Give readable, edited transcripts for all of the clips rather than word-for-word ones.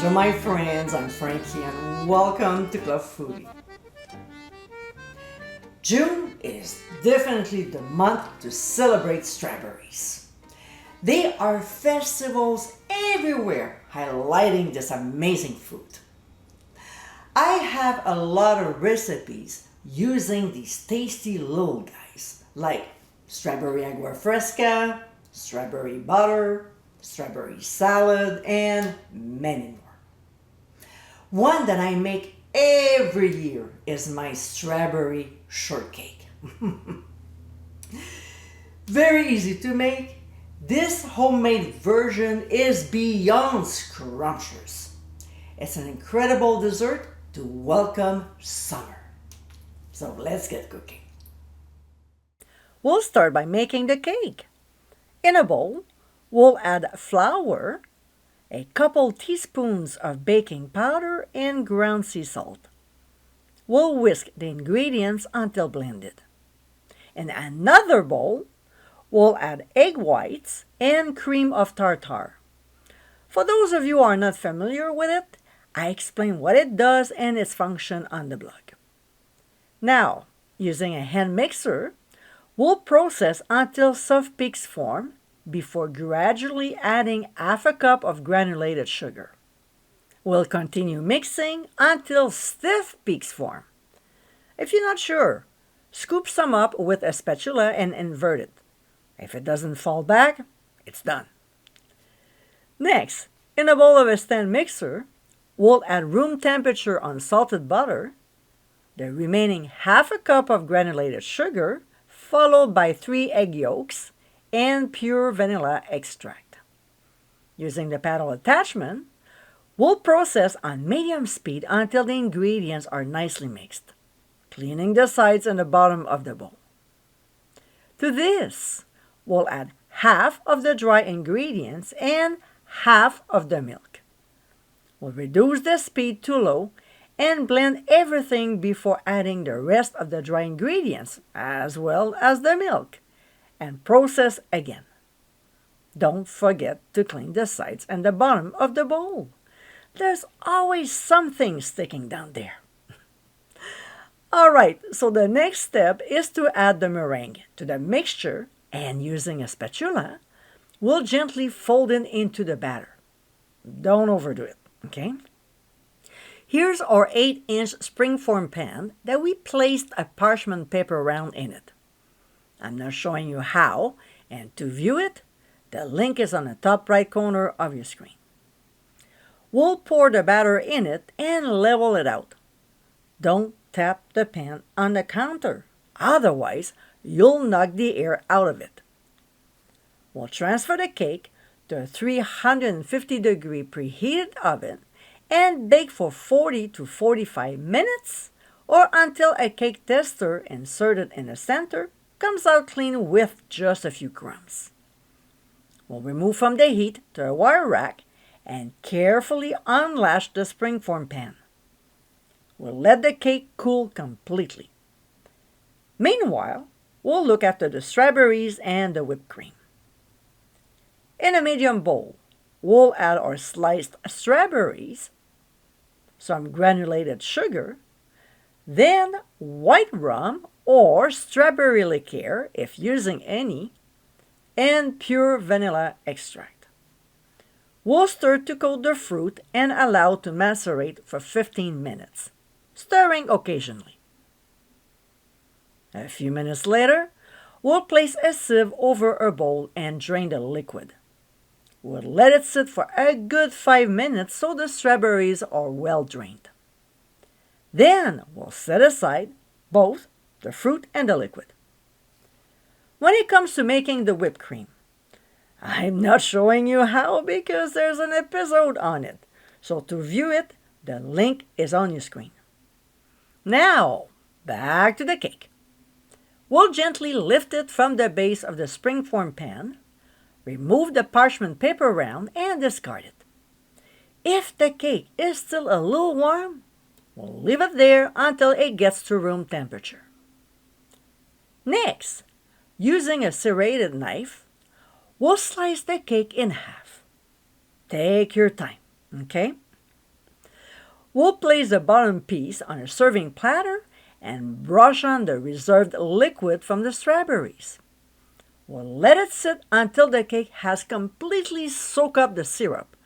So my friends, I'm Frankie and welcome to Club Foodie. June is definitely the month to celebrate strawberries. There are festivals everywhere highlighting this amazing fruit. I have a lot of recipes using these tasty little guys like strawberry agua fresca, strawberry butter, strawberry salad, and many more. One that I make every year is my strawberry shortcake. Very easy to make. This homemade version is beyond scrumptious. It's an incredible dessert to welcome summer. So let's get cooking. We'll start by making the cake. In a bowl, we'll add flour, a couple teaspoons of baking powder, and ground sea salt. We'll whisk the ingredients until blended. In another bowl, we'll add egg whites and cream of tartar. For those of you who are not familiar with it, I explain what it does and its function on the blog. Now, using a hand mixer, we'll process until soft peaks form before gradually adding half a cup of granulated sugar. We'll continue mixing until stiff peaks form. If you're not sure, scoop some up with a spatula and invert it. If it doesn't fall back, it's done. Next, in a bowl of a stand mixer, we'll add room temperature unsalted butter, the remaining half a cup of granulated sugar, followed by 3 egg yolks, and pure vanilla extract. Using the paddle attachment, we'll process on medium speed until the ingredients are nicely mixed, cleaning the sides and the bottom of the bowl. To this, we'll add half of the dry ingredients and half of the milk. We'll reduce the speed to low and blend everything before adding the rest of the dry ingredients as well as the milk, and process again. Don't forget to clean the sides and the bottom of the bowl. There's always something sticking down there. Alright, so the next step is to add the meringue to the mixture, and using a spatula, we'll gently fold it into the batter. Don't overdo it, okay? Here's our 8-inch springform pan that we placed a parchment paper round in it. I'm not showing you how, and to view it, the link is on the top right corner of your screen. We'll pour the batter in it and level it out. Don't tap the pan on the counter, otherwise you'll knock the air out of it. We'll transfer the cake to a 350-degree preheated oven and bake for 40 to 45 minutes or until a cake tester inserted in the center comes out clean with just a few crumbs. We'll remove from the heat to a wire rack and carefully unlatch the springform pan. We'll let the cake cool completely. Meanwhile, we'll look after the strawberries and the whipped cream. In a medium bowl, we'll add our sliced strawberries, some granulated sugar, then white rum or strawberry liqueur if using any, and pure vanilla extract. We'll stir to coat the fruit and allow to macerate for 15 minutes, stirring occasionally. A few minutes later, we'll place a sieve over a bowl and drain the liquid. We'll let it sit for a good 5 minutes so the strawberries are well drained. Then we'll set aside both the fruit and the liquid. When it comes to making the whipped cream, I'm not showing you how because there's an episode on it. So to view it, the link is on your screen. Now, back to the cake. We'll gently lift it from the base of the springform pan, remove the parchment paper round, and discard it. If the cake is still a little warm, we'll leave it there until it gets to room temperature. Next, using a serrated knife, we'll slice the cake in half. Take your time, okay? We'll place the bottom piece on a serving platter and brush on the reserved liquid from the strawberries. We'll let it sit until the cake has completely soaked up the syrup.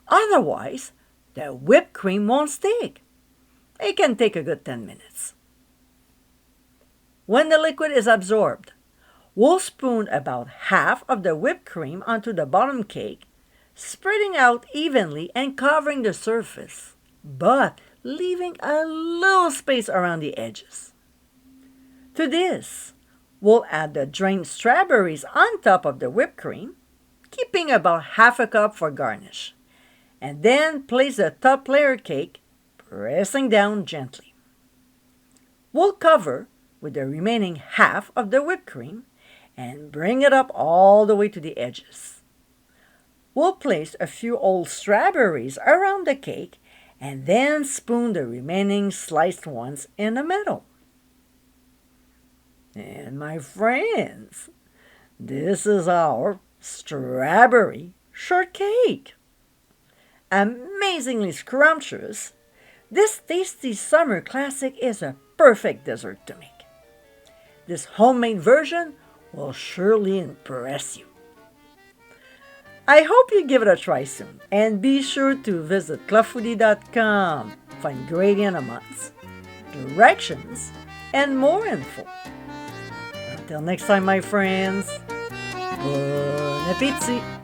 Otherwise, the whipped cream won't stick. It can take a good 10 minutes. When the liquid is absorbed, we'll spoon about half of the whipped cream onto the bottom cake, spreading out evenly and covering the surface, but leaving a little space around the edges. To this, we'll add the drained strawberries on top of the whipped cream, keeping about half a cup for garnish, and then place the top layer cake, pressing down gently. We'll cover with the remaining half of the whipped cream and bring it up all the way to the edges. We'll place a few old strawberries around the cake and then spoon the remaining sliced ones in the middle. And my friends, this is our strawberry shortcake. Amazingly scrumptious, this tasty summer classic is a perfect dessert to make. This homemade version will surely impress you. I hope you give it a try soon, and be sure to visit clubfoodie.com for ingredient amounts, directions, and more info. Until next time, my friends, bon appétit!